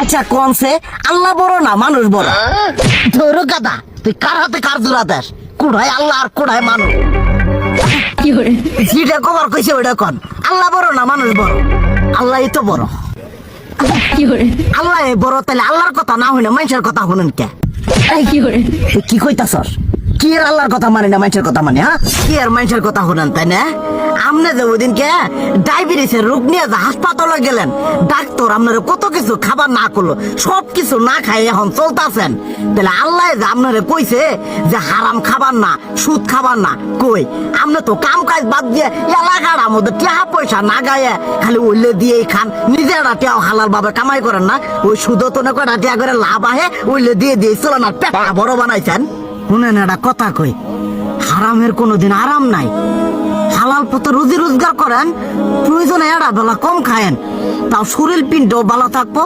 আচ্ছা কোনছে আল্লাহ বড় না মানুষ বড়? ধরো গাদা, তুই কার হাতে কার জোড়া দেশ? কুড়াই আল্লাহ আর কুড়াই মানুষ। যেটা কবার কইছে ওইটা কন। আল্লাহ বড় না মানুষ বড়? আল্লাহই তো বড়। আল্লাহ বড়, তাহলে আল্লাহর কথা না হইলে মানুষের কথা শুনেন কে? তুই কি কইতাছস? কি আর আল্লাহর কথা মানে না মানুষের কথা মানে? হ্যাঁ, কি আর মানুষের কথা শুনেন তাই না? আমনে যে ওইদিনকে ডায়াবেটিসের রোগ নিয়ে যে হাসপাতালে গেলেন, ডাক্তার আপনার কত কিছু খাবার না করলো, সব কিছু না খাই এখন চলতেছেন। তাহলে আল্লাহ যে আপনারে কইছে যে হারাম খাবার না, সুদ খাবার না, কই আপনি তো কাম কাজ বাদ দিয়ে এলাকার মধ্যে টাকা পয়সা না গায়ে খালি ওইলে দিয়েই খান। নিজেরা টিয়াও হালাল ভাবে কামাই করেন না, ওই সুদ তো না কয়টা টিয়া করে লাভ আহে ওইলে দিয়ে দিয়ে চলে না, পেট বড় বানাইছেন। শুনেন একটা কথা কই, হারামের কোনোদিন আরাম নাই। হালাল পথে রুজি রোজগার করেন, প্রয়োজনে এড়া বেলা কম খায়েন, তাও শরীর পিণ্ডও ভালো থাকবো।